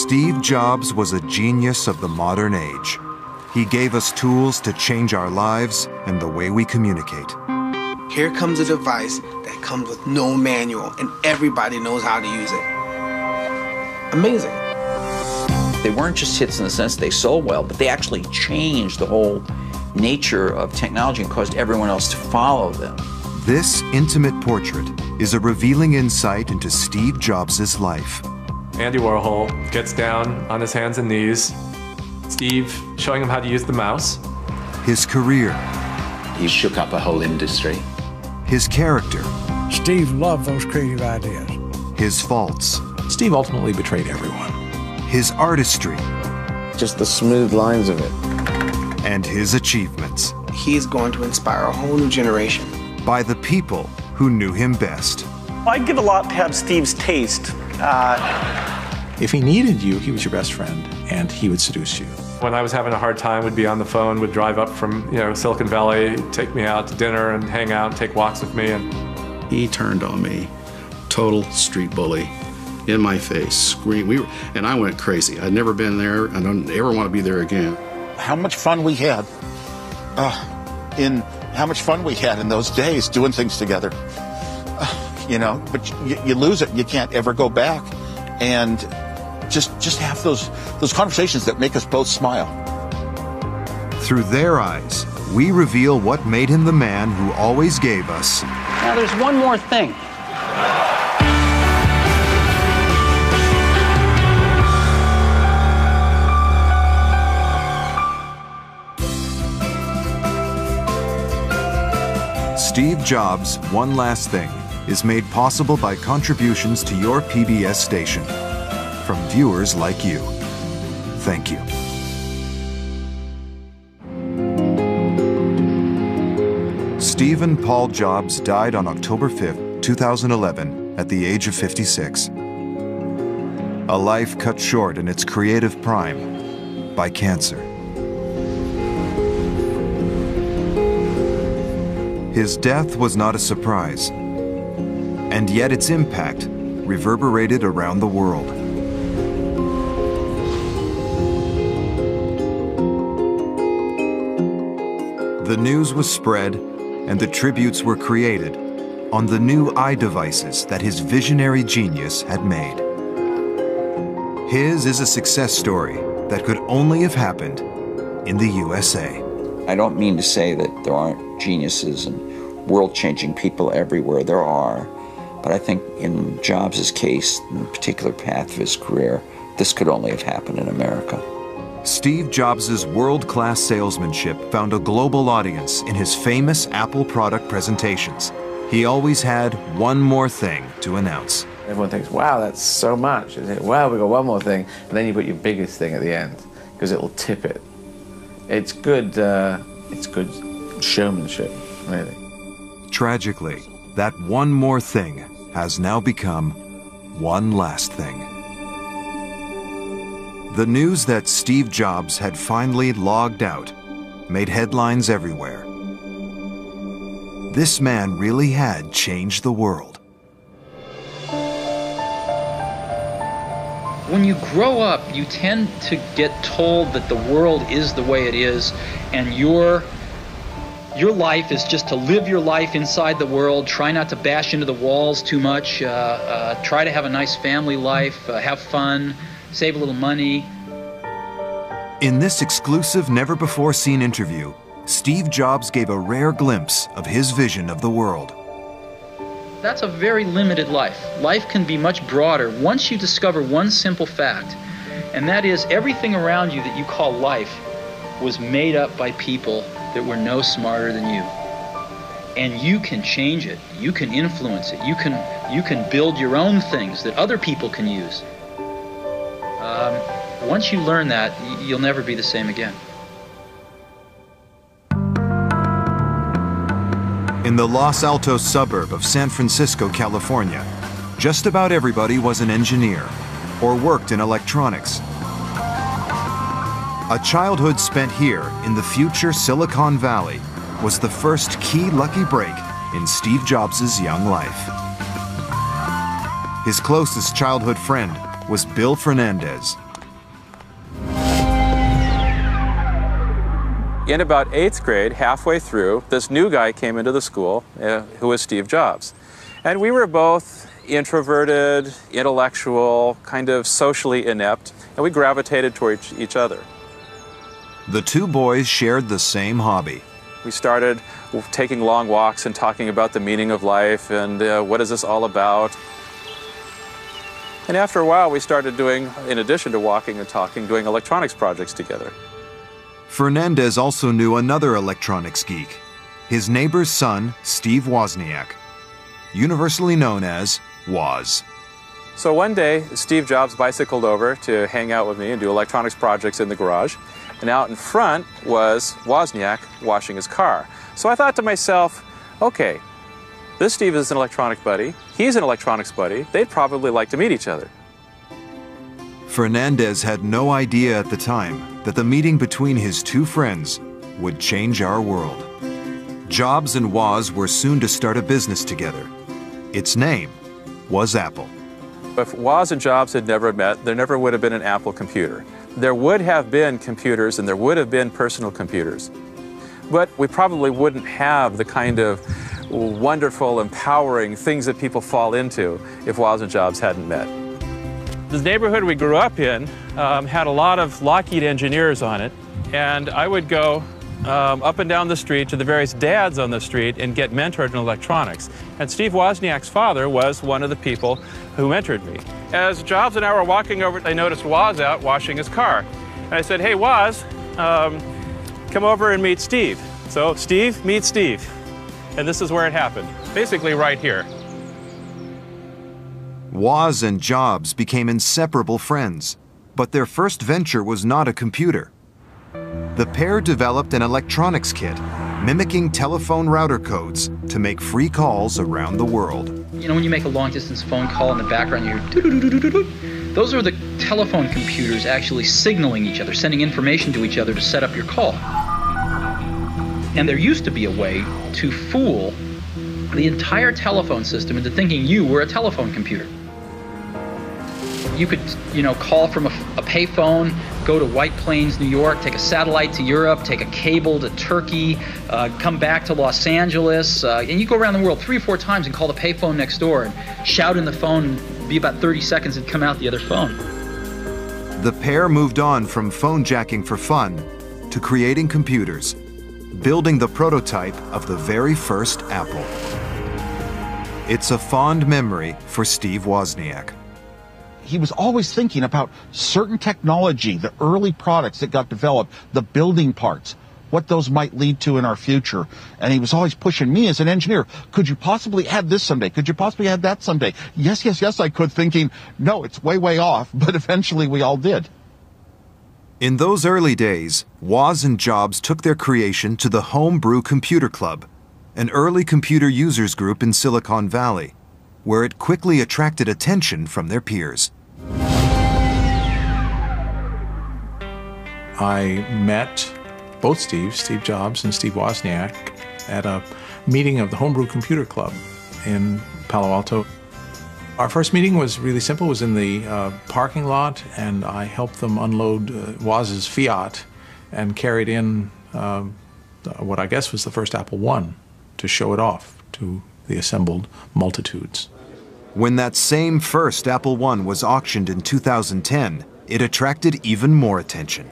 Steve Jobs was a genius of the modern age. He gave us tools to change our lives and the way we communicate. Here comes a device that comes with no manual, and everybody knows how to use it. Amazing. They weren't just hits in the sense they sold well, but they actually changed the whole nature of technology and caused everyone else to follow them. This intimate portrait is a revealing insight into Steve Jobs' life. Andy Warhol gets down on his hands and knees. Steve showing him how to use the mouse. His career. He shook up a whole industry. His character. Steve loved those creative ideas. His faults. Steve ultimately betrayed everyone. His artistry. Just the smooth lines of it. And his achievements. He's going to inspire a whole new generation. By the people who knew him best. I'd give a lot to have Steve's taste. If he needed you, he was your best friend, and he would seduce you. When I was having a hard time, would be on the phone, would drive up from Silicon Valley, take me out to dinner and hang out and take walks with me. And he turned on me, total street bully, in my face, scream. And I went crazy. I'd never been there. I don't ever want to be there again. How much fun we had how much fun we had in those days doing things together. But you lose it and you can't ever go back. And just have those conversations that make us both smile. Through their eyes, we reveal what made him the man who always gave us. Now there's one more thing. Steve Jobs' One Last Thing is made possible by contributions to your PBS station. From viewers like you. Thank you. Stephen Paul Jobs died on October 5th, 2011, at the age of 56. A life cut short in its creative prime by cancer. His death was not a surprise, and yet its impact reverberated around the world. The news was spread and the tributes were created on the new iDevices that his visionary genius had made. His is a success story that could only have happened in the USA. I don't mean to say that there aren't geniuses and world-changing people everywhere. There are. But I think in Jobs' case, in the particular path of his career, this could only have happened in America. Steve Jobs' world-class salesmanship found a global audience in his famous Apple product presentations. He always had one more thing to announce. Everyone thinks, wow, that's so much. And then, wow, we got one more thing. And then you put your biggest thing at the end, because it will tip it. It's good showmanship, really. Tragically, that one more thing has now become one last thing. The news that Steve Jobs had finally logged out made headlines everywhere. This man really had changed the world. When you grow up, you tend to get told that the world is the way it is, and your life is just to live your life inside the world, try not to bash into the walls too much, try to have a nice family life, have fun, save a little money. In this exclusive, never-before-seen interview, Steve Jobs gave a rare glimpse of his vision of the world. That's a very limited life. Life can be much broader once you discover one simple fact, and that is everything around you that you call life was made up by people that were no smarter than you. And you can change it. You can influence it. You can build your own things that other people can use. Once you learn that, you'll never be the same again. In the Los Altos suburb of San Francisco, California, just about everybody was an engineer or worked in electronics. A childhood spent here in the future Silicon Valley was the first key lucky break in Steve Jobs' young life. His closest childhood friend was Bill Fernandez, In about 8th grade, halfway through, this new guy came into the school who was Steve Jobs. And we were both introverted, intellectual, kind of socially inept, and we gravitated toward each other. The two boys shared the same hobby. We started taking long walks and talking about the meaning of life and what is this all about. And after a while, we started doing, in addition to walking and talking, doing electronics projects together. Fernandez also knew another electronics geek, his neighbor's son, Steve Wozniak, universally known as Woz. So one day, Steve Jobs bicycled over to hang out with me and do electronics projects in the garage. And out in front was Wozniak washing his car. So I thought to myself, okay, this Steve is an electronic buddy, he's an electronics buddy, they'd probably like to meet each other. Fernandez had no idea at the time that the meeting between his two friends would change our world. Jobs and Woz were soon to start a business together. Its name was Apple. If Woz and Jobs had never met, there never would have been an Apple computer. There would have been computers and there would have been personal computers. But we probably wouldn't have the kind of wonderful, empowering things that people fall into if Woz and Jobs hadn't met. The neighborhood we grew up in had a lot of Lockheed engineers on it, and I would go up and down the street to the various dads on the street and get mentored in electronics. And Steve Wozniak's father was one of the people who mentored me. As Jobs and I were walking over, I noticed Woz out washing his car. And I said, hey, Woz, come over and meet Steve. So Steve meets Steve. And this is where it happened, basically right here. Woz and Jobs became inseparable friends, but their first venture was not a computer. The pair developed an electronics kit, mimicking telephone router codes to make free calls around the world. You know, when you make a long-distance phone call in the background, you hear doo-doo-doo-doo-doo-doo. Those are the telephone computers actually signaling each other, sending information to each other to set up your call. And there used to be a way to fool the entire telephone system into thinking you were a telephone computer. You could, call from a payphone, go to White Plains, New York, take a satellite to Europe, take a cable to Turkey, come back to Los Angeles, and you go around the world 3 or 4 times and call the payphone next door and shout in the phone, and be about 30 seconds and come out the other phone. The pair moved on from phone jacking for fun to creating computers, building the prototype of the very first Apple. It's a fond memory for Steve Wozniak. He was always thinking about certain technology, the early products that got developed, the building parts, what those might lead to in our future. And he was always pushing me as an engineer. Could you possibly add this someday? Could you possibly add that someday? Yes, yes, yes, I could, thinking, no, it's way, way off. But eventually we all did. In those early days, Woz and Jobs took their creation to the Homebrew Computer Club, an early computer users group in Silicon Valley, where it quickly attracted attention from their peers. I met both Steve Jobs and Steve Wozniak, at a meeting of the Homebrew Computer Club in Palo Alto. Our first meeting was really simple. It was in the parking lot, and I helped them unload Woz's Fiat and carried in what I guess was the first Apple I to show it off to the assembled multitudes. When that same first Apple I was auctioned in 2010, it attracted even more attention.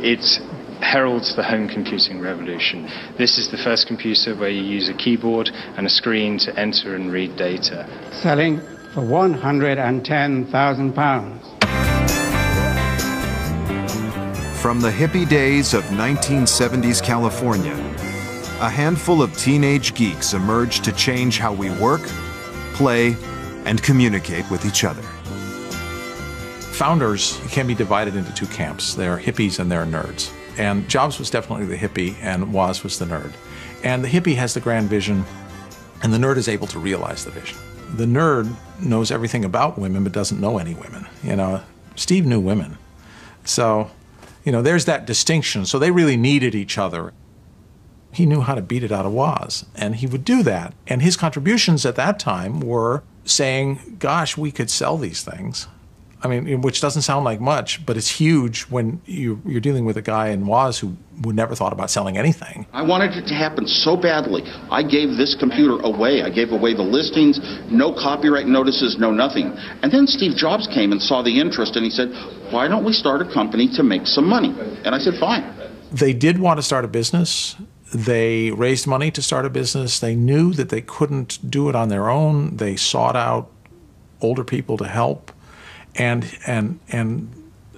It heralds the home computing revolution. This is the first computer where you use a keyboard and a screen to enter and read data. Selling for £110,000. From the hippie days of 1970s California, a handful of teenage geeks emerged to change how we work, play, and communicate with each other. Founders can be divided into 2 camps. They're hippies and they're nerds. And Jobs was definitely the hippie and Woz was the nerd. And the hippie has the grand vision and the nerd is able to realize the vision. The nerd knows everything about women but doesn't know any women. Steve knew women. So, there's that distinction. So they really needed each other. He knew how to beat it out of Woz, and he would do that. And his contributions at that time were saying, gosh, we could sell these things. I mean, which doesn't sound like much, but it's huge when you're dealing with a guy in Woz who never thought about selling anything. I wanted it to happen so badly. I gave this computer away. I gave away the listings, no copyright notices, no nothing. And then Steve Jobs came and saw the interest, and he said, why don't we start a company to make some money? And I said, fine. They did want to start a business. They raised money to start a business. They knew that they couldn't do it on their own. They sought out older people to help. And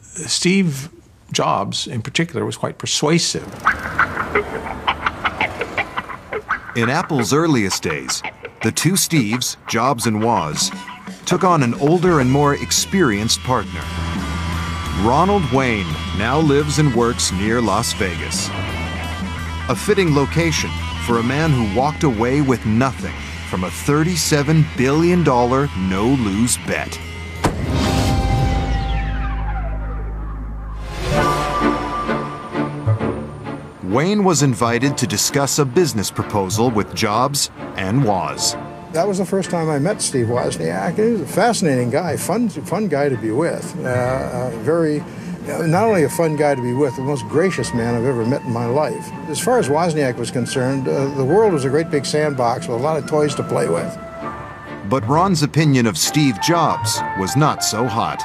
Steve Jobs, in particular, was quite persuasive. In Apple's earliest days, the two Steves, Jobs and Woz, took on an older and more experienced partner. Ronald Wayne now lives and works near Las Vegas. A fitting location for a man who walked away with nothing from a $37 billion no-lose bet. Wayne was invited to discuss a business proposal with Jobs and Woz. That was the first time I met Steve Wozniak. He was a fascinating guy, fun guy to be with. Not only a fun guy to be with, the most gracious man I've ever met in my life. As far as Wozniak was concerned, the world was a great big sandbox with a lot of toys to play with. But Ron's opinion of Steve Jobs was not so hot.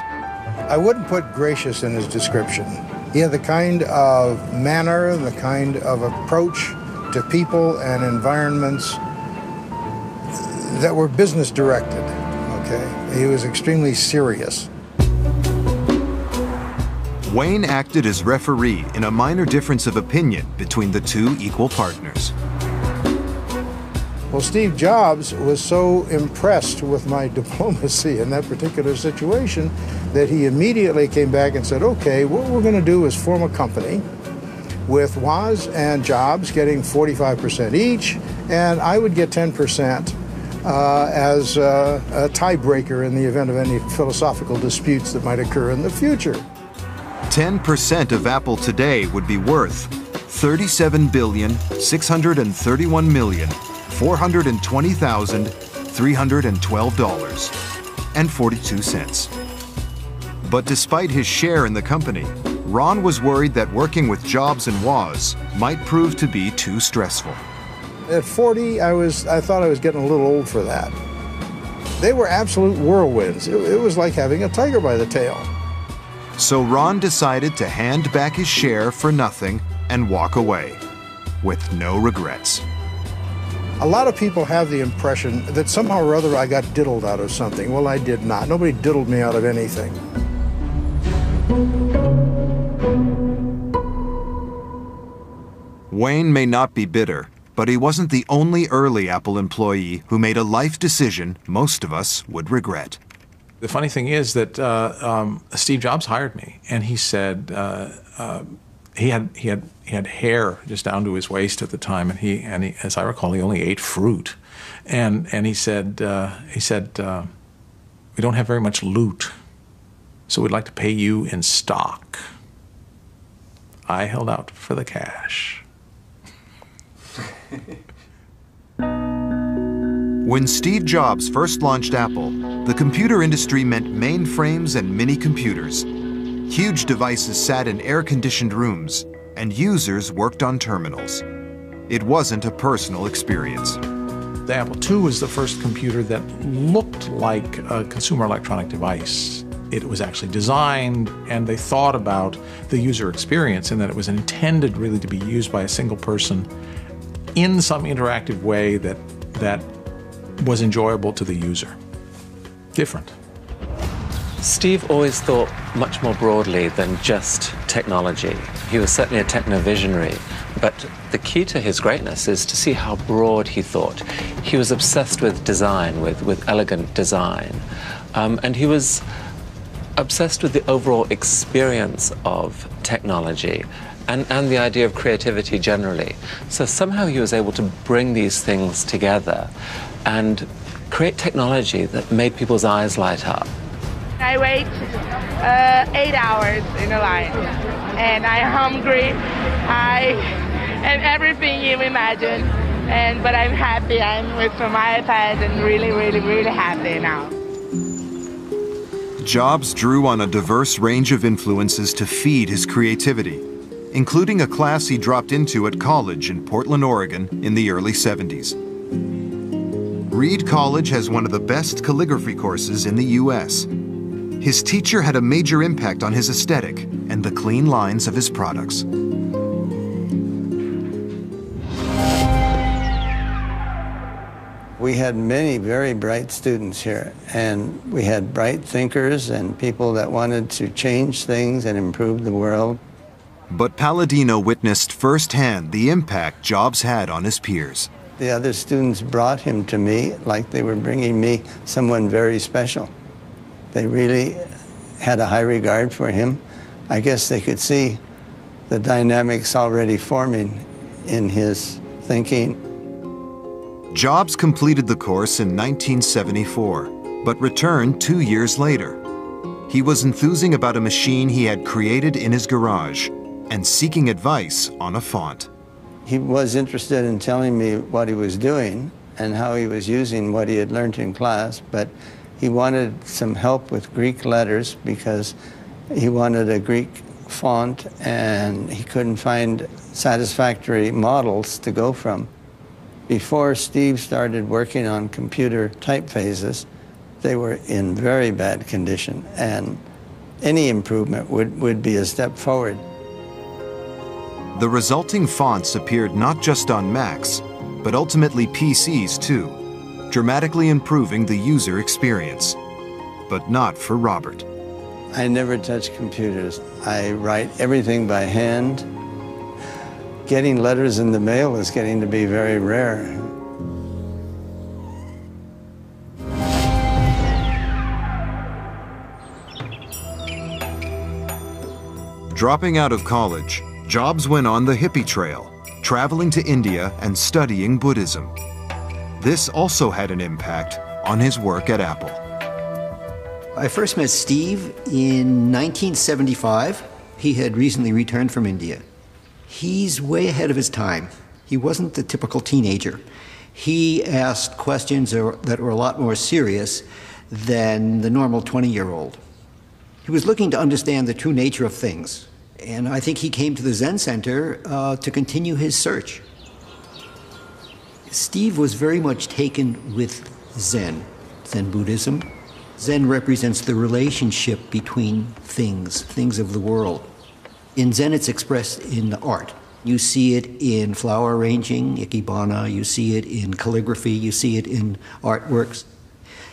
I wouldn't put gracious in his description. He had the kind of manner and the kind of approach to people and environments that were business directed, okay? He was extremely serious. Wayne acted as referee in a minor difference of opinion between the two equal partners. Well, Steve Jobs was so impressed with my diplomacy in that particular situation that he immediately came back and said, okay, what we're going to do is form a company with Woz and Jobs getting 45% each, and I would get 10% as a tiebreaker in the event of any philosophical disputes that might occur in the future. 10% of Apple today would be worth $37,631,420,312.42. But despite his share in the company, Ron was worried that working with Jobs and Woz might prove to be too stressful. At 40, I thought I was getting a little old for that. They were absolute whirlwinds. It was like having a tiger by the tail. So Ron decided to hand back his share for nothing and walk away, with no regrets. A lot of people have the impression that somehow or other I got diddled out of something. Well, I did not. Nobody diddled me out of anything. Wayne may not be bitter, but he wasn't the only early Apple employee who made a life decision most of us would regret. The funny thing is that Steve Jobs hired me, and he said he had hair just down to his waist at the time, and he as I recall, he only ate fruit, and he said we don't have very much loot, so we'd like to pay you in stock. I held out for the cash. When Steve Jobs first launched Apple, the computer industry meant mainframes and mini-computers. Huge devices sat in air-conditioned rooms, and users worked on terminals. It wasn't a personal experience. The Apple II was the first computer that looked like a consumer electronic device. It was actually designed, and they thought about the user experience, and that it was intended really to be used by a single person in some interactive way that was enjoyable to the user. Different. Steve always thought much more broadly than just technology. He was certainly a techno-visionary, but the key to his greatness is to see how broad he thought. He was obsessed with design, with elegant design, and he was obsessed with the overall experience of technology and the idea of creativity generally. So somehow he was able to bring these things together and create technology that made people's eyes light up. I wait 8 hours in a line, and I'm hungry, and everything you imagine. But I'm happy. I'm with my iPad and really, really, really happy now. Jobs drew on a diverse range of influences to feed his creativity, including a class he dropped into at college in Portland, Oregon in the early 70s. Reed College has one of the best calligraphy courses in the U.S. His teacher had a major impact on his aesthetic and the clean lines of his products. We had many very bright students here, and we had bright thinkers and people that wanted to change things and improve the world. But Palladino witnessed firsthand the impact Jobs had on his peers. The other students brought him to me like they were bringing me someone very special. They really had a high regard for him. I guess they could see the dynamics already forming in his thinking. Jobs completed the course in 1974, but returned 2 years later. He was enthusing about a machine he had created in his garage and seeking advice on a font. He was interested in telling me what he was doing and how he was using what he had learned in class, but he wanted some help with Greek letters because he wanted a Greek font and he couldn't find satisfactory models to go from. Before Steve started working on computer typefaces, they were in very bad condition, and any improvement would be a step forward. The resulting fonts appeared not just on Macs, but ultimately PCs too, dramatically improving the user experience. But not for Robert. I never touch computers. I write everything by hand. Getting letters in the mail is getting to be very rare. Dropping out of college, Jobs went on the hippie trail, traveling to India and studying Buddhism. This also had an impact on his work at Apple. I first met Steve in 1975. He had recently returned from India. He's way ahead of his time. He wasn't the typical teenager. He asked questions that were a lot more serious than the normal 20-year-old. He was looking to understand the true nature of things, and I think he came to the Zen Center to continue his search. Steve was very much taken with Zen Buddhism. Zen represents the relationship between things of the world. In Zen, it's expressed in art. You see it in flower arranging, ikebana, you see it in calligraphy, you see it in artworks.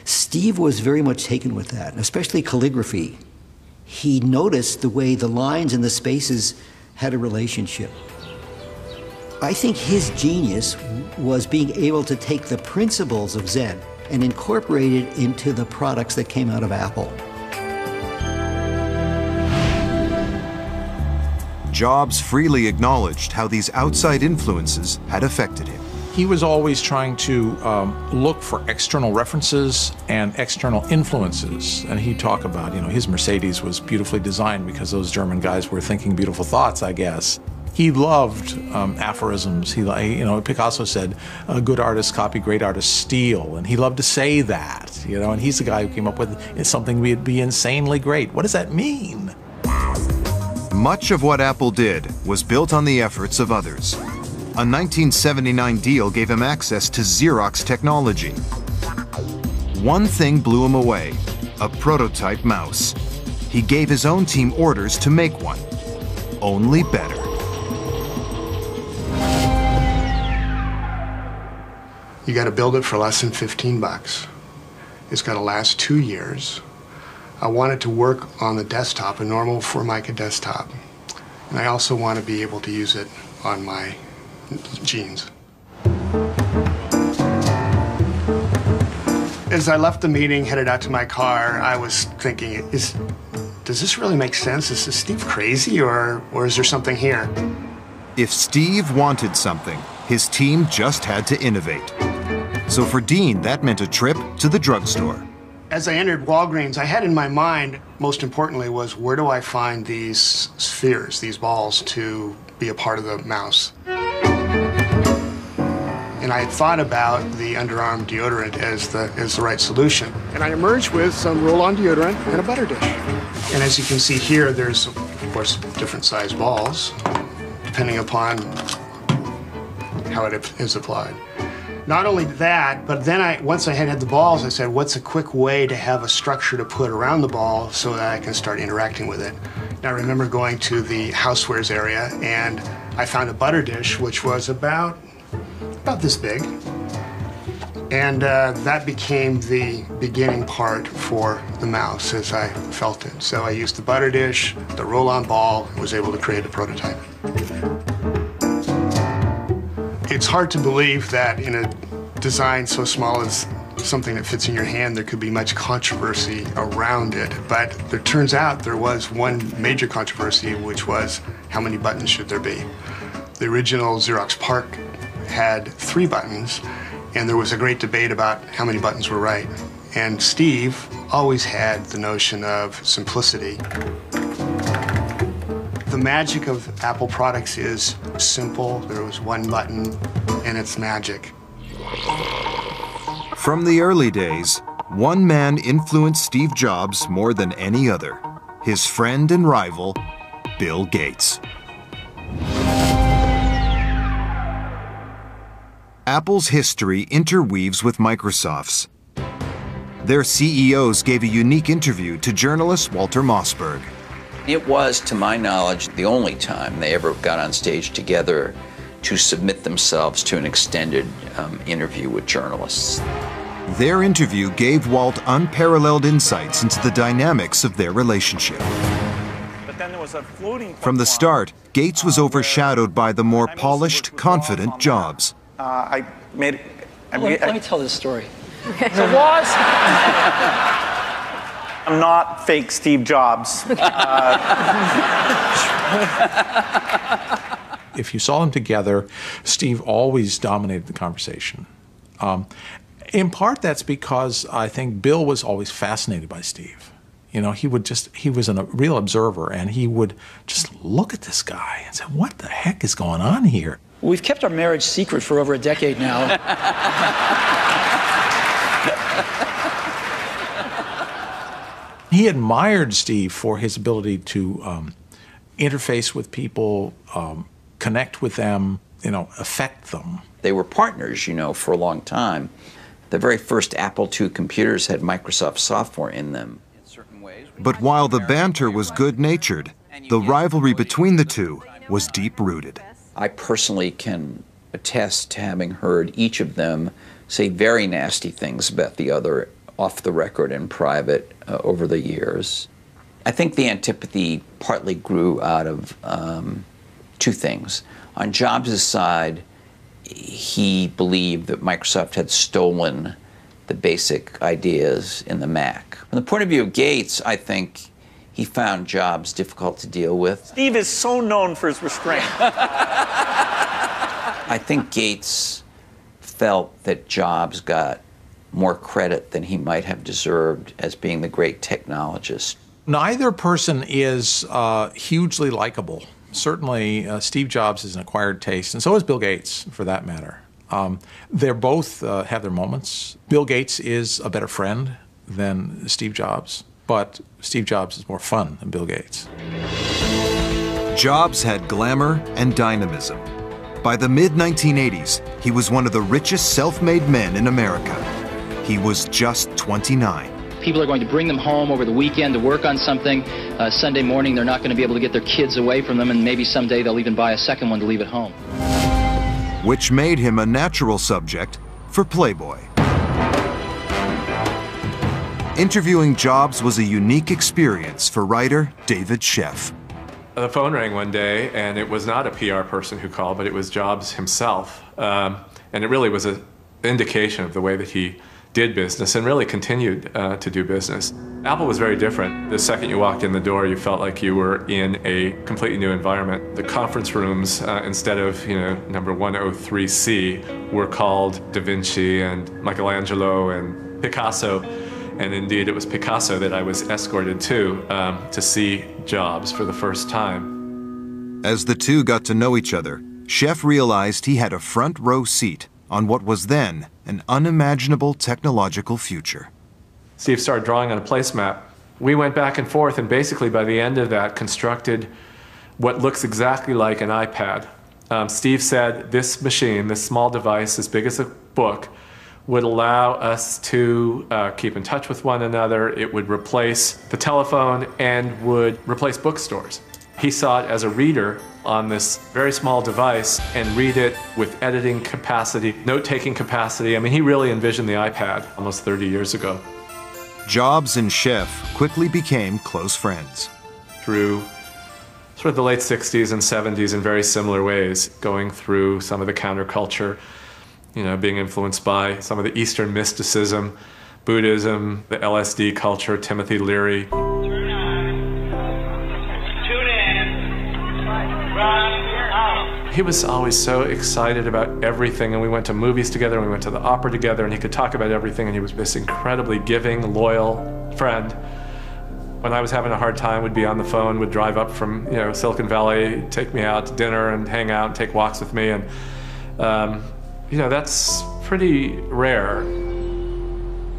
Steve was very much taken with that, especially calligraphy. He noticed the way the lines and the spaces had a relationship. I think his genius was being able to take the principles of Zen and incorporate it into the products that came out of Apple. Jobs freely acknowledged how these outside influences had affected him. He was always trying to look for external references and external influences. And he'd talk about, his Mercedes was beautifully designed because those German guys were thinking beautiful thoughts, I guess. He loved aphorisms. Picasso said, good artists copy, great artists steal. And he loved to say that, and he's the guy who came up with something would be insanely great. What does that mean? Much of what Apple did was built on the efforts of others. A 1979 deal gave him access to Xerox technology. One thing blew him away, a prototype mouse. He gave his own team orders to make one, only better. You got to build it for less than 15 bucks. It's got to last 2 years. I want it to work on the desktop, a normal Formica desktop. And I also want to be able to use it on my jeans. As I left the meeting, headed out to my car, I was thinking, does this really make sense? Is Steve crazy, or is there something here? If Steve wanted something, his team just had to innovate. So for Dean, that meant a trip to the drugstore. As I entered Walgreens, I had in my mind, most importantly, was where do I find these spheres, these balls, to be a part of the mouse? And And I had thought about the underarm deodorant as the right solution. And I emerged with some roll-on deodorant and a butter dish. And as you can see here, there's, of course, different size balls, depending upon how it is applied. Not only that, but then once I had the balls, I said, what's a quick way to have a structure to put around the ball so that I can start interacting with it? And I remember going to the housewares area, and I found a butter dish, which was about this big. And that became the beginning part for the mouse as I felt it. So I used the butter dish, the roll-on ball, and was able to create a prototype. It's hard to believe that in a design so small as something that fits in your hand, there could be much controversy around it. But it turns out there was one major controversy, which was how many buttons should there be? The original Xerox PARC had 3 buttons, and there was a great debate about how many buttons were right. And Steve always had the notion of simplicity. The magic of Apple products is simple. There was one button, and it's magic. From the early days, one man influenced Steve Jobs more than any other, his friend and rival, Bill Gates. Apple's history interweaves with Microsoft's. Their CEOs gave a unique interview to journalist Walter Mossberg. It was, to my knowledge, the only time they ever got on stage together to submit themselves to an extended interview with journalists. Their interview gave Walt unparalleled insights into the dynamics of their relationship. But then there was a floating From the start, Gates was overshadowed by the more polished, confident Jobs. I made it. Let me tell this story. So was. I'm not fake Steve Jobs. If you saw them together, Steve always dominated the conversation. In part, that's because I think Bill was always fascinated by Steve. You know, he was a real observer, and he would just look at this guy and say, what the heck is going on here? We've kept our marriage secret for over a decade now. He admired Steve for his ability to interface with people, connect with them, affect them. They were partners, for a long time. The very first Apple II computers had Microsoft software in them. But while the banter was good-natured, the rivalry between the two was deep-rooted. I personally can attest to having heard each of them say very nasty things about the other off the record and private over the years. I think the antipathy partly grew out of 2 things. On Jobs' side, he believed that Microsoft had stolen the basic ideas in the Mac. From the point of view of Gates, I think he found Jobs difficult to deal with. Steve is so known for his restraint. I think Gates felt that Jobs got more credit than he might have deserved as being the great technologist. Neither person is hugely likable. Certainly, Steve Jobs is an acquired taste, and so is Bill Gates, for that matter. They both have their moments. Bill Gates is a better friend than Steve Jobs, but Steve Jobs is more fun than Bill Gates. Jobs had glamour and dynamism. By the mid-1980s, he was one of the richest self-made men in America. He was just 29. People are going to bring them home over the weekend to work on something. Sunday morning, they're not going to be able to get their kids away from them, and maybe someday they'll even buy a second one to leave at home. Which made him a natural subject for Playboy. Interviewing Jobs was a unique experience for writer David Sheff. The phone rang one day, and it was not a PR person who called, but it was Jobs himself. And it really was an indication of the way that he did business and really continued to do business. Apple was very different. The second you walked in the door, you felt like you were in a completely new environment. The conference rooms, instead of number 103C, were called Da Vinci and Michelangelo and Picasso. And indeed, it was Picasso that I was escorted to see Jobs for the first time. As the two got to know each other, Sheff realized he had a front row seat on what was then an unimaginable technological future. Steve started drawing on a placemat. We went back and forth, and basically by the end of that constructed what looks exactly like an iPad. Steve said this machine, this small device as big as a book, would allow us to keep in touch with one another. It would replace the telephone and would replace bookstores. He saw it as a reader on this very small device and read it with editing capacity, note-taking capacity. I mean, he really envisioned the iPad almost 30 years ago. Jobs and Schiff quickly became close friends. Through sort of the late 60s and 70s in very similar ways, going through some of the counterculture, you know, being influenced by some of the Eastern mysticism, Buddhism, the LSD culture, Timothy Leary. He was always so excited about everything, and we went to movies together, and we went to the opera together, and he could talk about everything, and he was this incredibly giving, loyal friend. When I was having a hard time, would be on the phone, would drive up from, you know, Silicon Valley, take me out to dinner and hang out and take walks with me, and you know, that's pretty rare.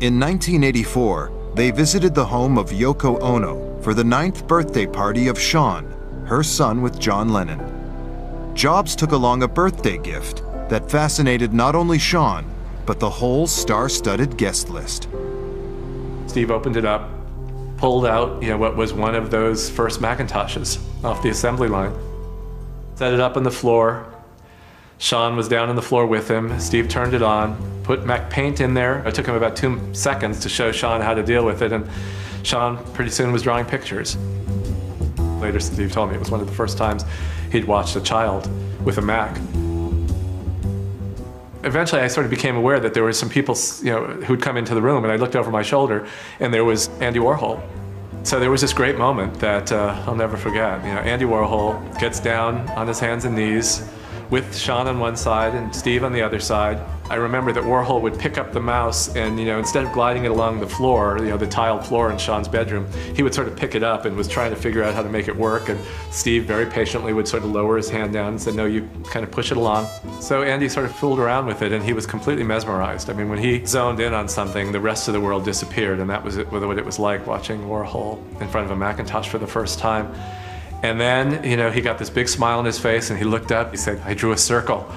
In 1984, they visited the home of Yoko Ono for the 9th birthday party of Sean, her son with John Lennon. Jobs took along a birthday gift that fascinated not only Sean, but the whole star-studded guest list. Steve opened it up, pulled out, you know, what was one of those first Macintoshes off the assembly line, set it up on the floor. Sean was down on the floor with him. Steve turned it on, put Mac Paint in there. It took him about 2 seconds to show Sean how to deal with it, and Sean pretty soon was drawing pictures. Later, Steve told me it was one of the first times he'd watched a child with a Mac. Eventually, I sort of became aware that there were some people, you know, who'd come into the room, and I looked over my shoulder, and there was Andy Warhol. So there was this great moment that I'll never forget. You know, Andy Warhol gets down on his hands and knees with Sean on one side and Steve on the other side. I remember that Warhol would pick up the mouse and, you know, instead of gliding it along the floor, you know, the tiled floor in Sean's bedroom, he would sort of pick it up and was trying to figure out how to make it work. And Steve very patiently would sort of lower his hand down and said, no, you kind of push it along. So Andy sort of fooled around with it, and he was completely mesmerized. I mean, when he zoned in on something, the rest of the world disappeared, and that was what it was like watching Warhol in front of a Macintosh for the first time. And then, you know, he got this big smile on his face, and he looked up, he said, I drew a circle.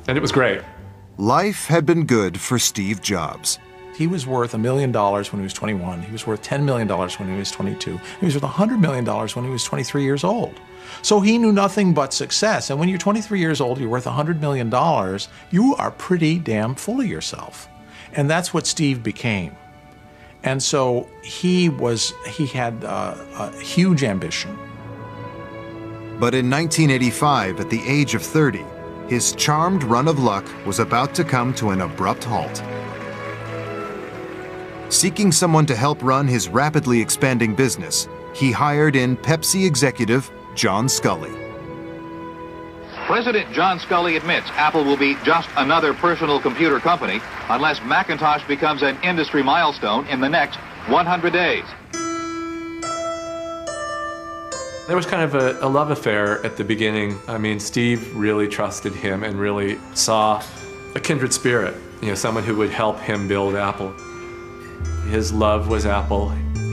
And it was great. Life had been good for Steve Jobs. He was worth $1 million when he was 21. He was worth $10 million when he was 22. He was worth $100 million when he was 23 years old. So he knew nothing but success. And when you're 23 years old, you're worth $100 million, you are pretty damn full of yourself. And that's what Steve became. And so he had a huge ambition. But in 1985, at the age of 30, his charmed run of luck was about to come to an abrupt halt. Seeking someone to help run his rapidly expanding business, he hired in Pepsi executive John Sculley. President John Sculley admits Apple will be just another personal computer company unless Macintosh becomes an industry milestone in the next 100 days. There was kind of a love affair at the beginning. I mean, Steve really trusted him and really saw a kindred spirit, you know, someone who would help him build Apple. His love was Apple.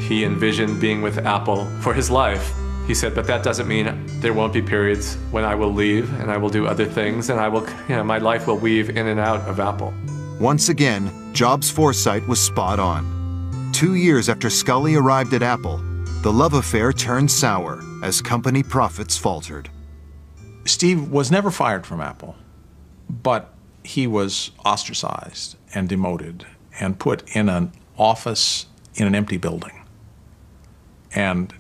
He envisioned being with Apple for his life. He said, but that doesn't mean there won't be periods when I will leave and I will do other things, and I will, you know, my life will weave in and out of Apple. Once again, Jobs' foresight was spot on. 2 years after Sculley arrived at Apple, the love affair turned sour as company profits faltered. Steve was never fired from Apple, but he was ostracized and demoted and put in an office in an empty building. And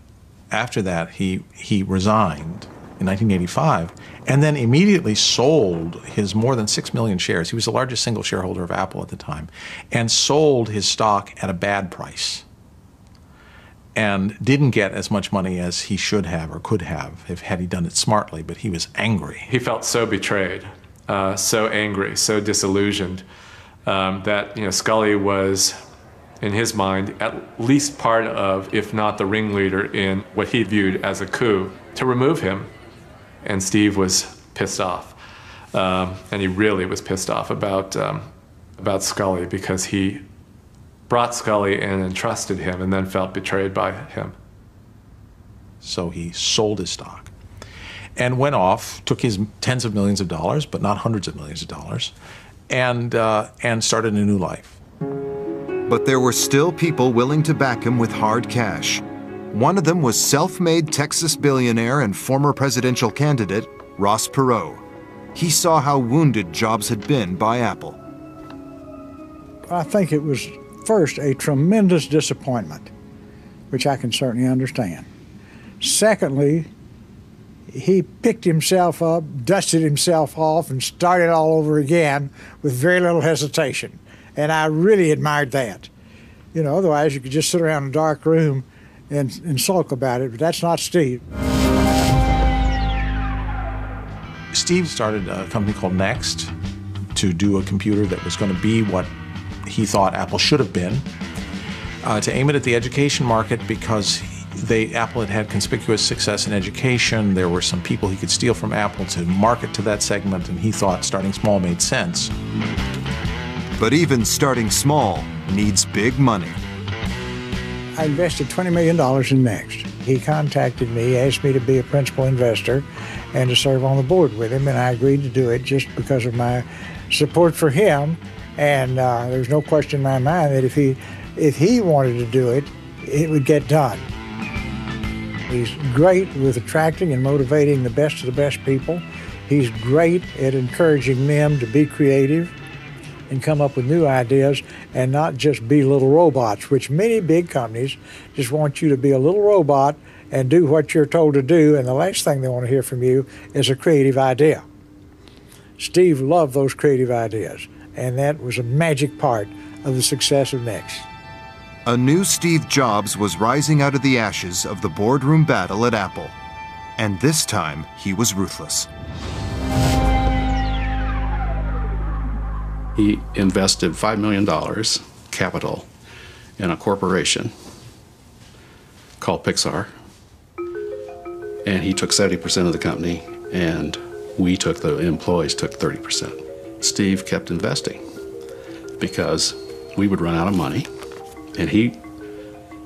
after that, he resigned in 1985 and then immediately sold his more than 6 million shares. He was the largest single shareholder of Apple at the time, and sold his stock at a bad price and didn't get as much money as he should have or could have had he done it smartly, but he was angry. He felt so betrayed, so angry, so disillusioned that, you know, Sculley was, in his mind, at least part of, if not the ringleader in what he viewed as a coup, to remove him. And Steve was pissed off. And he really was pissed off about Scully because he brought Scully in and trusted him and then felt betrayed by him. So he sold his stock and went off, took his tens of millions of dollars, but not hundreds of millions of dollars, and started a new life. But there were still people willing to back him with hard cash. One of them was self-made Texas billionaire and former presidential candidate Ross Perot. He saw how wounded Jobs had been by Apple. I think it was first a tremendous disappointment, which I can certainly understand. Secondly, he picked himself up, dusted himself off, and started all over again with very little hesitation. And I really admired that. You know, otherwise you could just sit around in a dark room and sulk about it, but that's not Steve. Steve started a company called Next to do a computer that was going to be what he thought Apple should have been, to aim it at the education market because Apple had had conspicuous success in education. There were some people he could steal from Apple to market to that segment, and he thought starting small made sense. But even starting small needs big money. I invested $20 million in Next. He contacted me, asked me to be a principal investor and to serve on the board with him, and I agreed to do it just because of my support for him. And there's no question in my mind that if he wanted to do it, it would get done. He's great with attracting and motivating the best of the best people. He's great at encouraging them to be creative and come up with new ideas and not just be little robots, which many big companies just want you to be a little robot and do what you're told to do, and the last thing they want to hear from you is a creative idea. Steve loved those creative ideas, and that was a magic part of the success of Next. A new Steve Jobs was rising out of the ashes of the boardroom battle at Apple. And this time, he was ruthless. He invested $5 million capital in a corporation called Pixar. And he took 70% of the company, and the employees took 30%. Steve kept investing because we would run out of money. And he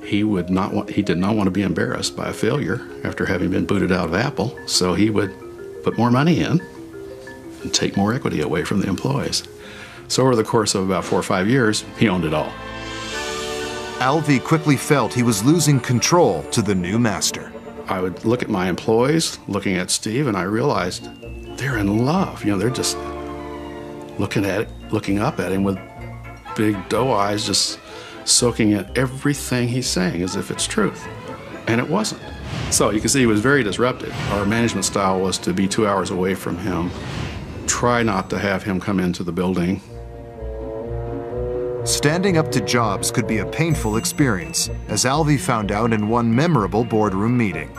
did not want to be embarrassed by a failure after having been booted out of Apple, so he would put more money in and take more equity away from the employees. So over the course of about 4 or 5 years, he owned it all. Alvey quickly felt he was losing control to the new master. I would look at my employees, looking at Steve, and I realized they're in love. You know, they're just looking up at him with big doe eyes, just soaking in everything he's saying as if it's truth. And it wasn't. So you can see he was very disruptive. Our management style was to be 2 hours away from him, try not to have him come into the building. Standing up to Jobs could be a painful experience, as Alvey found out in one memorable boardroom meeting.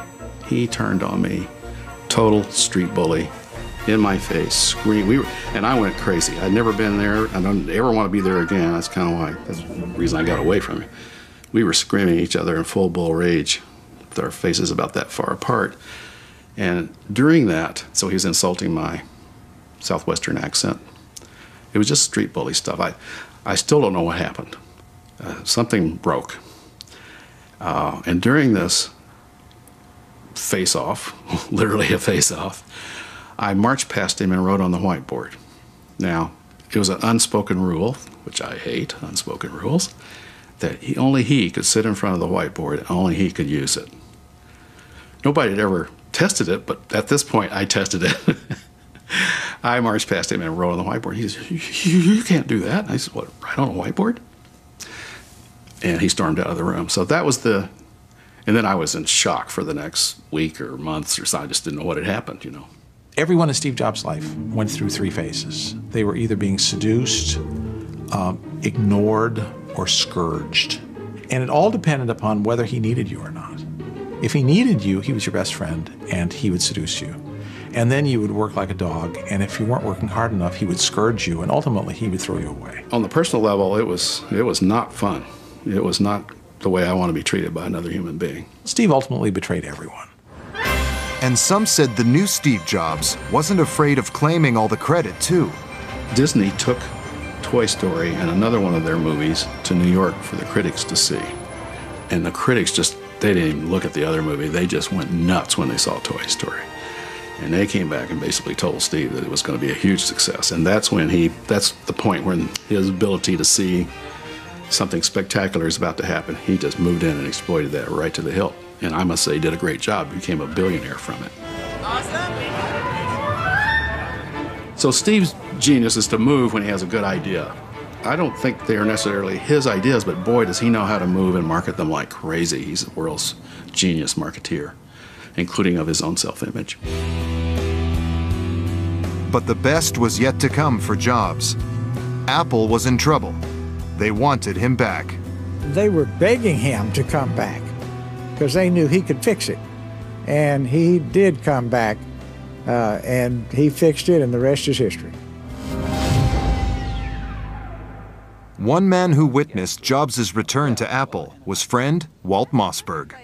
He turned on me, total street bully, in my face, screamed. And I went crazy. I'd never been there. I don't ever want to be there again. That's kind of that's the reason I got away from it. We were screaming at each other in full bull rage, with our faces about that far apart. And during that, so he was insulting my Southwestern accent. It was just street bully stuff. I still don't know what happened. Something broke. And during this face-off, literally a face-off, I marched past him and wrote on the whiteboard. Now, it was an unspoken rule, which I hate, unspoken rules, that only he could sit in front of the whiteboard and only he could use it. Nobody had ever tested it, but at this point I tested it. I marched past him and wrote on the whiteboard. He said, you can't do that. And I said, what, write on a whiteboard? And he stormed out of the room. So that was and then I was in shock for the next week or months or so. I just didn't know what had happened, you know. Everyone in Steve Jobs' life went through 3 phases. They were either being seduced, ignored, or scourged. And it all depended upon whether he needed you or not. If he needed you, he was your best friend, and he would seduce you. And then you would work like a dog, and if you weren't working hard enough, he would scourge you, and ultimately he would throw you away. On the personal level, it was not fun. It was not the way I want to be treated by another human being. Steve ultimately betrayed everyone. And some said the new Steve Jobs wasn't afraid of claiming all the credit, too. Disney took Toy Story and another one of their movies to New York for the critics to see. And the critics they didn't even look at the other movie. They just went nuts when they saw Toy Story. And they came back and basically told Steve that it was going to be a huge success. And that's the point when his ability to see something spectacular is about to happen. He just moved in and exploited that right to the hilt. And I must say, he did a great job. He became a billionaire from it. So Steve's genius is to move when he has a good idea. I don't think they are necessarily his ideas, but boy, does he know how to move and market them like crazy. He's the world's genius marketeer, including of his own self-image. But the best was yet to come for Jobs. Apple was in trouble. They wanted him back. They were begging him to come back because they knew he could fix it. And he did come back, and he fixed it, and the rest is history. One man who witnessed Jobs' return to Apple was friend Walt Mossberg.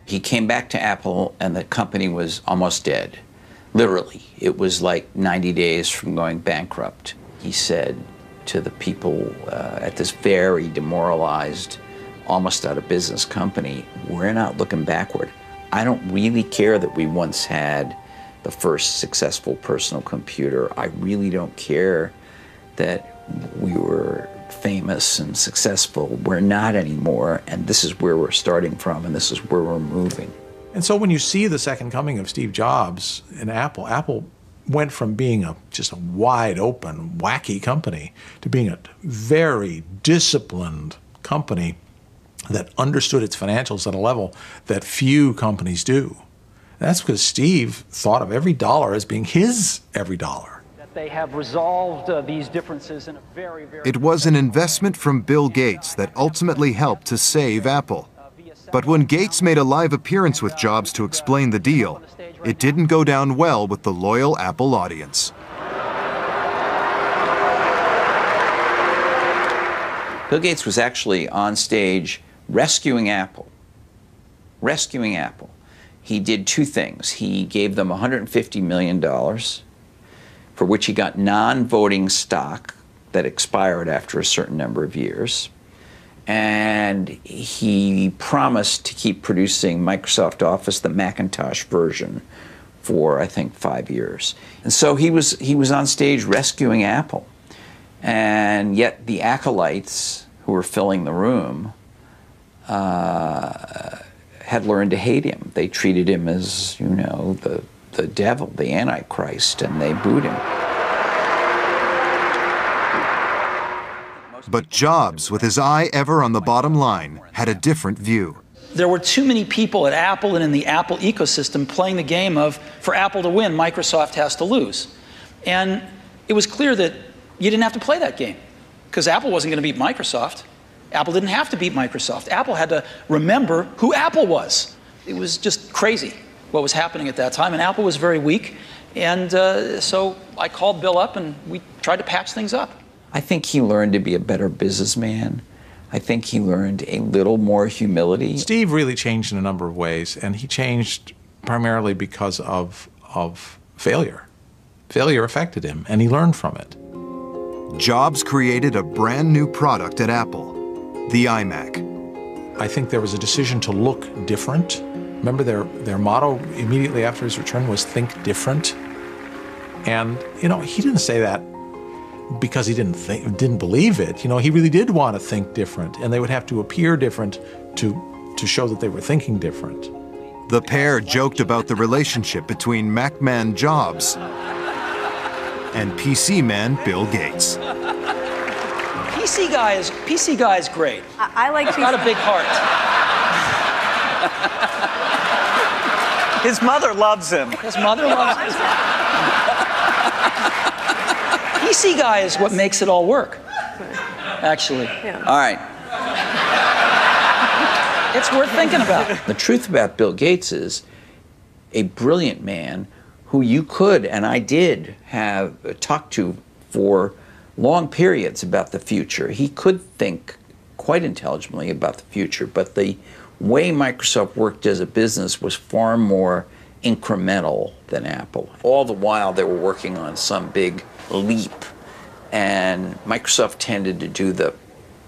He came back to Apple, and the company was almost dead. Literally, it was like 90 days from going bankrupt. He said to the people at this very demoralized, almost out of business company, we're not looking backward. I don't really care that we once had the first successful personal computer. I really don't care that we were famous and successful. We're not anymore, and this is where we're starting from, and this is where we're moving. And so when you see the second coming of Steve Jobs in Apple, Apple went from being just a wide open, wacky company to being a very disciplined company that understood its financials at a level that few companies do. And that's because Steve thought of every dollar as being his every dollar. They have resolved these differences in a very, very... It was an investment from Bill Gates that ultimately helped to save Apple. But when Gates made a live appearance with Jobs to explain the deal, it didn't go down well with the loyal Apple audience. Bill Gates was actually on stage rescuing Apple. Rescuing Apple. He did two things. He gave them $150 million, for which he got non-voting stock that expired after a certain number of years. And he promised to keep producing Microsoft Office, the Macintosh version, for, I think, 5 years. And so he was on stage rescuing Apple. And yet the acolytes who were filling the room had learned to hate him. They treated him as, you know, the devil, the Antichrist, and they booed him. But Jobs, with his eye ever on the bottom line, had a different view. There were too many people at Apple and in the Apple ecosystem playing the game of, for Apple to win, Microsoft has to lose. And it was clear that you didn't have to play that game, because Apple wasn't going to beat Microsoft. Apple didn't have to beat Microsoft. Apple had to remember who Apple was. It was just crazy what was happening at that time, and Apple was very weak. And so I called Bill up, and we tried to patch things up. I think he learned to be a better businessman. I think he learned a little more humility. Steve really changed in a number of ways, and he changed primarily because of failure. Failure affected him, and he learned from it. Jobs created a brand new product at Apple, the iMac. I think there was a decision to look different. Remember their motto immediately after his return was "Think different." And, you know, he didn't say that because he didn't believe it. You know, he really did want to think different, and they would have to appear different to show that they were thinking different. The pair joked about the relationship between Mac man Jobs and PC man Bill Gates. PC guy is great. I like He's got a big heart. His mother loves him. His mother loves him. PC guy is what makes it all work, actually. Yeah. All right. It's worth thinking about. The truth about Bill Gates is a brilliant man who you could, and I did, have talked to for long periods about the future. He could think quite intelligently about the future, but the way Microsoft worked as a business was far more incremental than Apple. All the while they were working on some big leap, and Microsoft tended to do the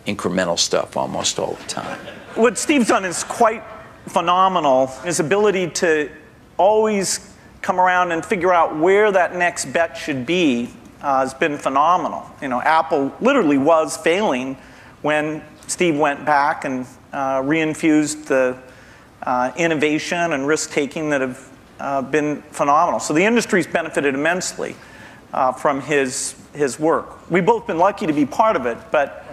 incremental stuff almost all the time. What Steve's done is quite phenomenal. His ability to always come around and figure out where that next bet should be has been phenomenal. You know, Apple literally was failing when Steve went back and reinfused the innovation and risk-taking that have been phenomenal. So the industry's benefited immensely from his work. We've both been lucky to be part of it, but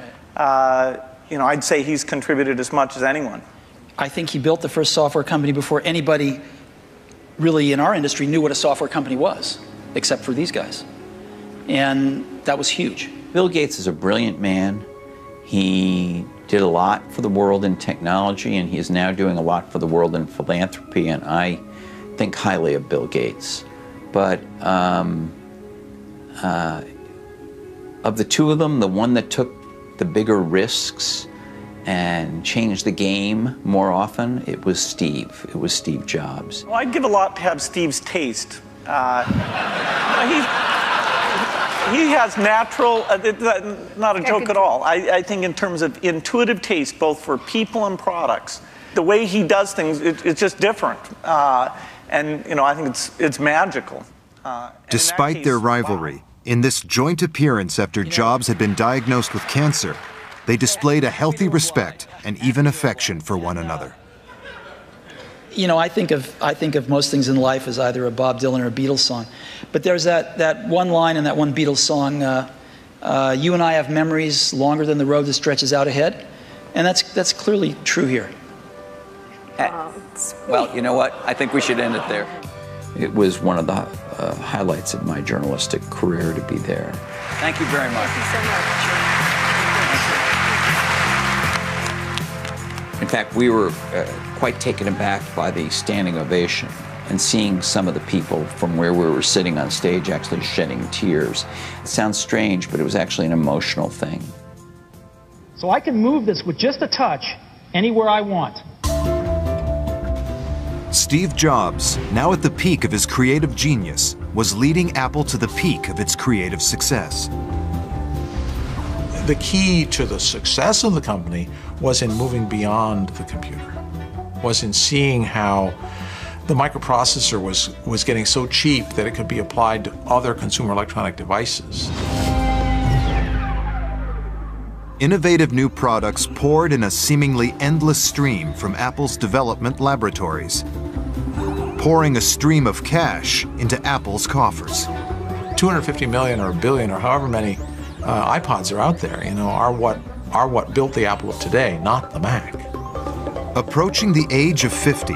you know, I'd say he's contributed as much as anyone. I think he built the first software company before anybody really in our industry knew what a software company was, except for these guys. And that was huge. Bill Gates is a brilliant man. He did a lot for the world in technology, and he is now doing a lot for the world in philanthropy, and I think highly of Bill Gates. But of the two of them, the one that took the bigger risks and changed the game more often, it was Steve. It was Steve Jobs. Well, I'd give a lot to have Steve's taste. He has natural, not a joke at all. I think in terms of intuitive taste, both for people and products, the way he does things, it's just different. And you know, I think it's magical. Despite their rivalry, in this joint appearance after Jobs had been diagnosed with cancer, they displayed a healthy respect and even affection for one another. You know, I think of most things in life as either a Bob Dylan or a Beatles song. But there's that one line in that one Beatles song, you and I have memories longer than the road that stretches out ahead. And that's clearly true here. Well, you know what? I think we should end it there. It was one of the highlights of my journalistic career to be there. Thank you very much. Thank you so much. In fact, we were quite taken aback by the standing ovation and seeing some of the people from where we were sitting on stage actually shedding tears. It sounds strange, but it was actually an emotional thing. So I can move this with just a touch anywhere I want. Steve Jobs, now at the peak of his creative genius, was leading Apple to the peak of its creative success. The key to the success of the company was in moving beyond the computer, was in seeing how the microprocessor was getting so cheap that it could be applied to other consumer electronic devices. Innovative new products poured in a seemingly endless stream from Apple's development laboratories, pouring a stream of cash into Apple's coffers. 250 million or a billion or however many iPods are out there, you know, are what built the Apple of today, not the Mac. Approaching the age of 50,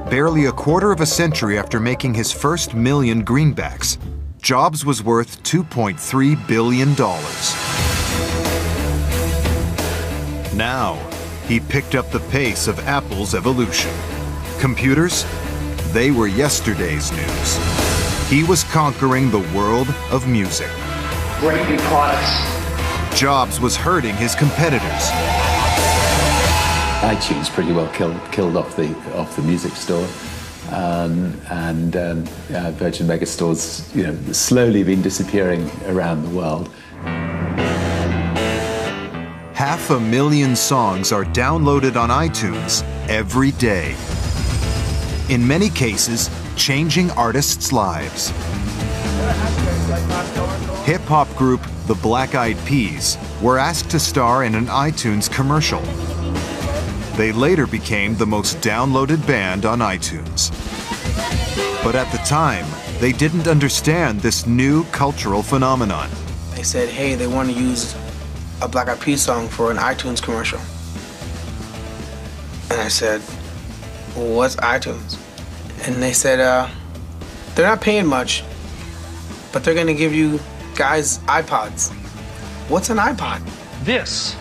barely a quarter of a century after making his first million greenbacks, Jobs was worth $2.3 billion. Now, he picked up the pace of Apple's evolution. Computers, they were yesterday's news. He was conquering the world of music. Great new products. Jobs was hurting his competitors. iTunes pretty well killed off the music store, and Virgin Megastores, you know, slowly been disappearing around the world. 500,000 songs are downloaded on iTunes every day. In many cases, changing artists' lives. Hip-hop group The Black Eyed Peas were asked to star in an iTunes commercial. They later became the most downloaded band on iTunes. But at the time, they didn't understand this new cultural phenomenon. They said, hey, they want to use a Black Eyed Peas song for an iTunes commercial. And I said, well, what's iTunes? And they said, they're not paying much, but they're gonna give you guys iPods. What's an iPod? This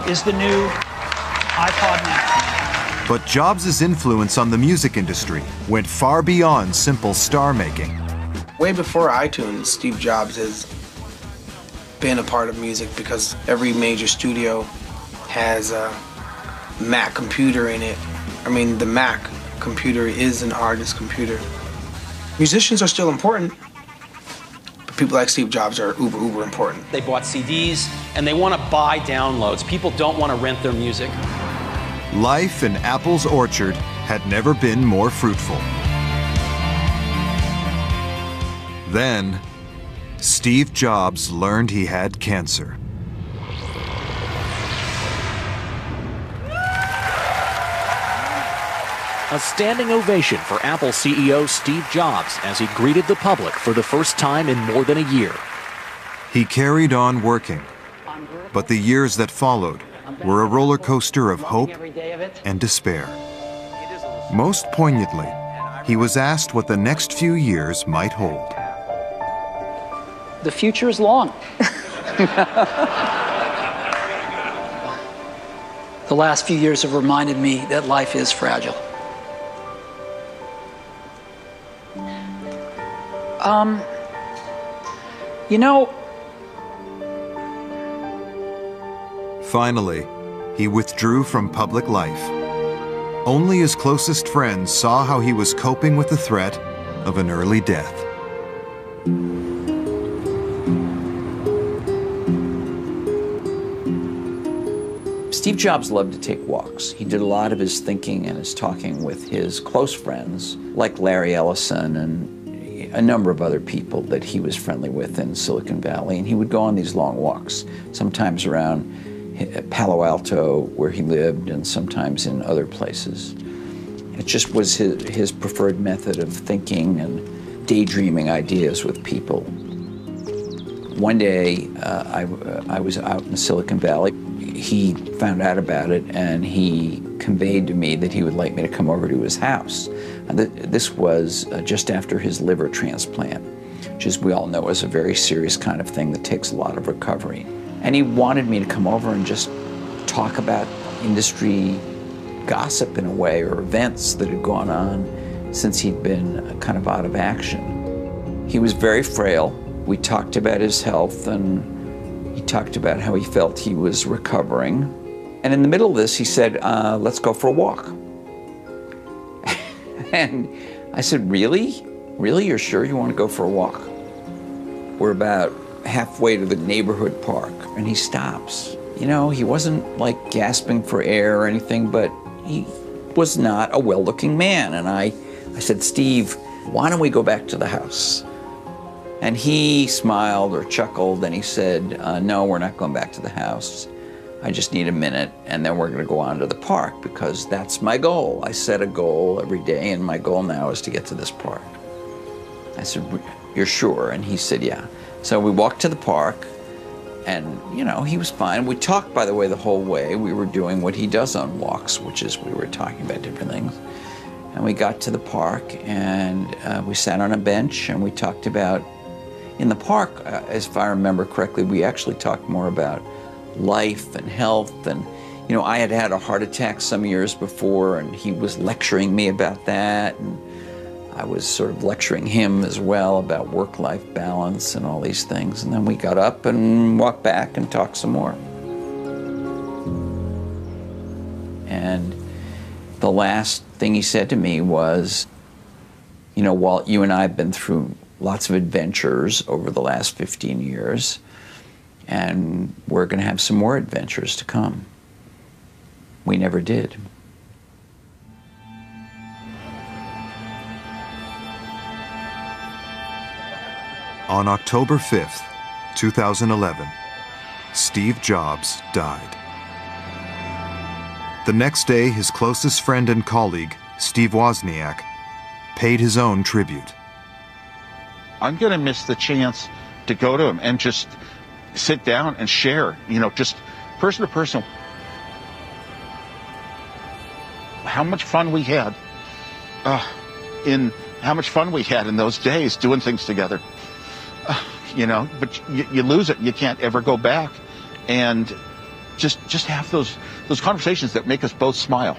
is the new iPod Nano. But Jobs' influence on the music industry went far beyond simple star making. Way before iTunes, Steve Jobs has been a part of music because every major studio has a Mac computer in it. I mean, the Mac computer is an artist's computer. Musicians are still important, but people like Steve Jobs are uber, uber important. They bought CDs, and they want to buy downloads. People don't want to rent their music. Life in Apple's orchard had never been more fruitful. Then, Steve Jobs learned he had cancer. A standing ovation for Apple CEO Steve Jobs as he greeted the public for the first time in more than a year. He carried on working, but the years that followed were a roller coaster of hope and despair. Most poignantly, he was asked what the next few years might hold. The future is long. The last few years have reminded me that life is fragile. You know... Finally, he withdrew from public life. Only his closest friends saw how he was coping with the threat of an early death. Steve Jobs loved to take walks. He did a lot of his thinking and his talking with his close friends, like Larry Ellison and a number of other people that he was friendly with in Silicon Valley. And he would go on these long walks, sometimes around Palo Alto, where he lived, and sometimes in other places. It just was his preferred method of thinking and daydreaming ideas with people. One day, I was out in Silicon Valley. He found out about it, and he conveyed to me that he would like me to come over to his house. And this was just after his liver transplant, which, as we all know, is a very serious kind of thing that takes a lot of recovery. And he wanted me to come over and just talk about industry gossip in a way, or events that had gone on since he'd been kind of out of action. He was very frail. We talked about his health, and he talked about how he felt he was recovering. And in the middle of this, he said, let's go for a walk. And I said, really? Really? You're sure you want to go for a walk? We're about halfway to the neighborhood park, and he stops. You know, he wasn't like gasping for air or anything, but he was not a well-looking man. And I said, Steve, why don't we go back to the house? And he smiled or chuckled, and he said, no, we're not going back to the house. I just need a minute, and then we're going to go on to the park, because that's my goal. I set a goal every day, and my goal now is to get to this park. I said, you're sure? And he said, yeah. So we walked to the park, and, you know, he was fine. We talked, by the way, the whole way. We were doing what he does on walks, which is we were talking about different things. And we got to the park, and we sat on a bench, and we talked about, in the park, if I remember correctly, we actually talked more about life and health. And, you know, I had had a heart attack some years before, and he was lecturing me about that. And I was sort of lecturing him as well about work-life balance and all these things. And then we got up and walked back and talked some more. And the last thing he said to me was, you know, Walt, you and I have been through lots of adventures over the last 15 years, and we're going to have some more adventures to come. We never did. On October 5th, 2011, Steve Jobs died. The next day, his closest friend and colleague, Steve Wozniak, paid his own tribute. I'm going to miss the chance to go to him and just sit down and share, you know, just person to person, how much fun we had in those days doing things together. You know, but you lose it. You can't ever go back. And just have those conversations that make us both smile.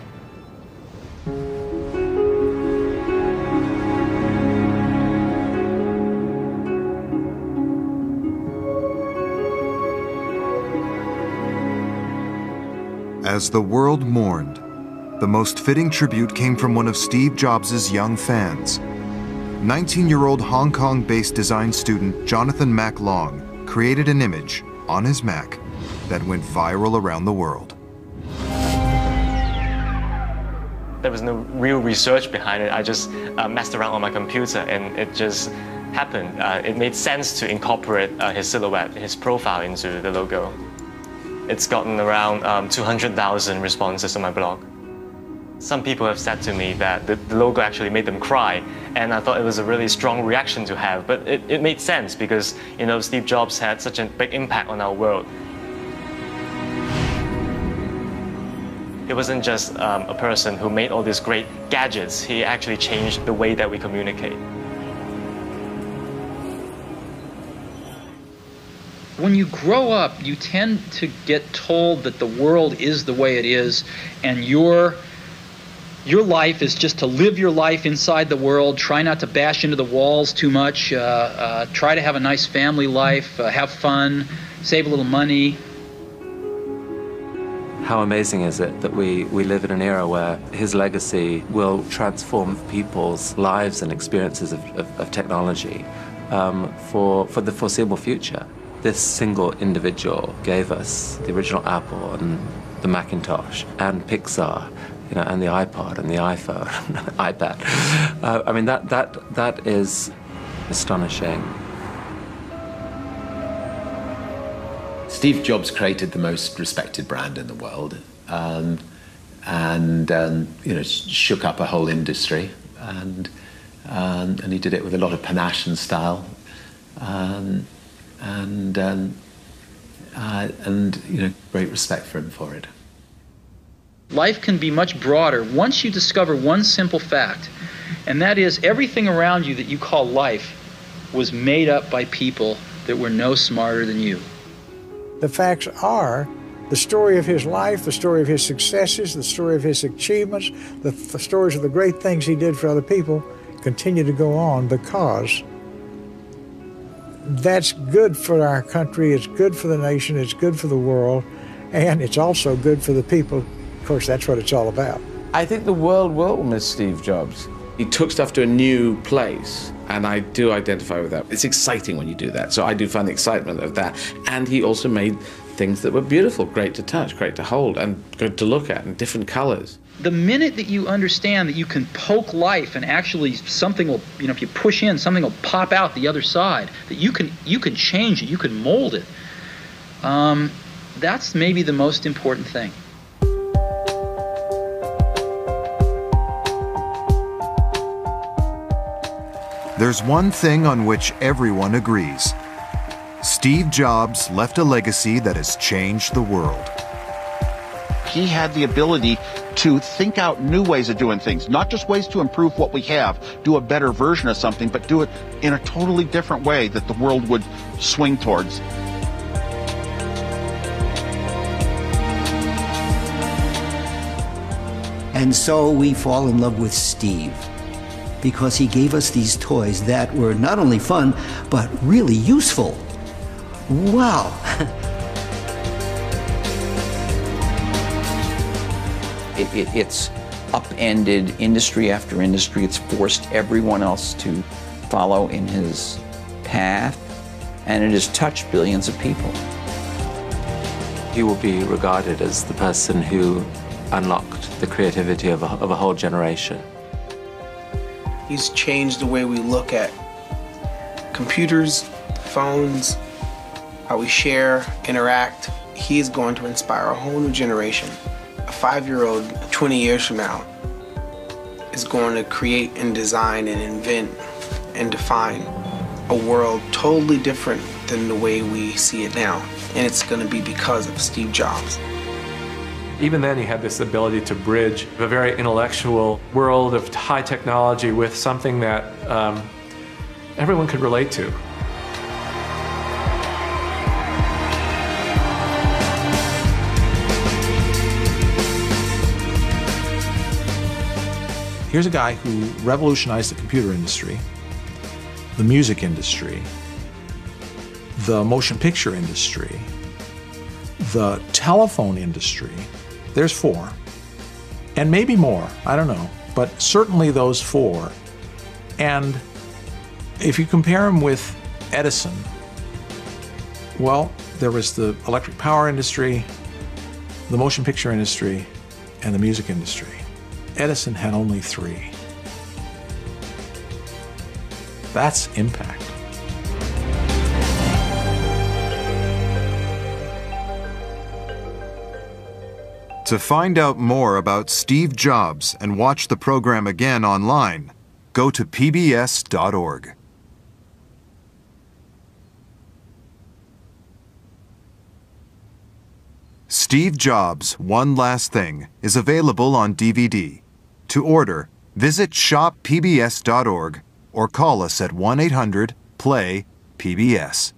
As the world mourned, the most fitting tribute came from one of Steve Jobs' young fans. 19-year-old Hong Kong-based design student Jonathan Mac Long created an image on his Mac that went viral around the world. There was no real research behind it. I just messed around on my computer and it just happened. It made sense to incorporate his silhouette, his profile into the logo. It's gotten around 200,000 responses on my blog. Some people have said to me that the logo actually made them cry, and I thought it was a really strong reaction to have, but it made sense because, you know, Steve Jobs had such a big impact on our world. He wasn't just a person who made all these great gadgets. He actually changed the way that we communicate. When you grow up, you tend to get told that the world is the way it is, and your life is just to live your life inside the world, try not to bash into the walls too much, try to have a nice family life, have fun, save a little money. How amazing is it that we live in an era where his legacy will transform people's lives and experiences of technology for the foreseeable future. This single individual gave us the original Apple and the Macintosh and Pixar, you know, and the iPod and the iPhone, iPad. I mean, that is astonishing. Steve Jobs created the most respected brand in the world, and you know, shook up a whole industry, and he did it with a lot of panache and style, and you know, great respect for him for it. Life can be much broader once you discover one simple fact, and that is everything around you that you call life was made up by people that were no smarter than you. The facts are the story of his life, the story of his successes, the story of his achievements, the stories of the great things he did for other people continue to go on because that's good for our country, it's good for the nation, it's good for the world, and it's also good for the people. Of course, that's what it's all about. I think the world will miss Steve Jobs. He took stuff to a new place, and I do identify with that. It's exciting when you do that, so I do find the excitement of that. And he also made things that were beautiful, great to touch, great to hold, and good to look at, in different colors. The minute that you understand that you can poke life and actually something will, you know, if you push in, something will pop out the other side, that you can change it, you can mold it, that's maybe the most important thing. There's one thing on which everyone agrees. Steve Jobs left a legacy that has changed the world. He had the ability to think out new ways of doing things, not just ways to improve what we have, do a better version of something, but do it in a totally different way that the world would swing towards. And so we fall in love with Steve, because he gave us these toys that were not only fun, but really useful. Wow. It's upended industry after industry. It's forced everyone else to follow in his path, and it has touched billions of people. He will be regarded as the person who unlocked the creativity of a whole generation. He's changed the way we look at computers, phones, how we share, interact. He's going to inspire a whole new generation. A 5-year-old 20 years from now is going to create and design and invent and define a world totally different than the way we see it now. And it's going to be because of Steve Jobs. Even then, he had this ability to bridge a very intellectual world of high technology with something that everyone could relate to. Here's a guy who revolutionized the computer industry, the music industry, the motion picture industry, the telephone industry. There's 4. And maybe more, I don't know, but certainly those four. And if you compare them with Edison, well, there was the electric power industry, the motion picture industry, and the music industry. Edison had only 3. That's impact. To find out more about Steve Jobs and watch the program again online, go to pbs.org. Steve Jobs' One Last Thing is available on DVD. To order, visit shoppbs.org or call us at 1-800-PLAY-PBS.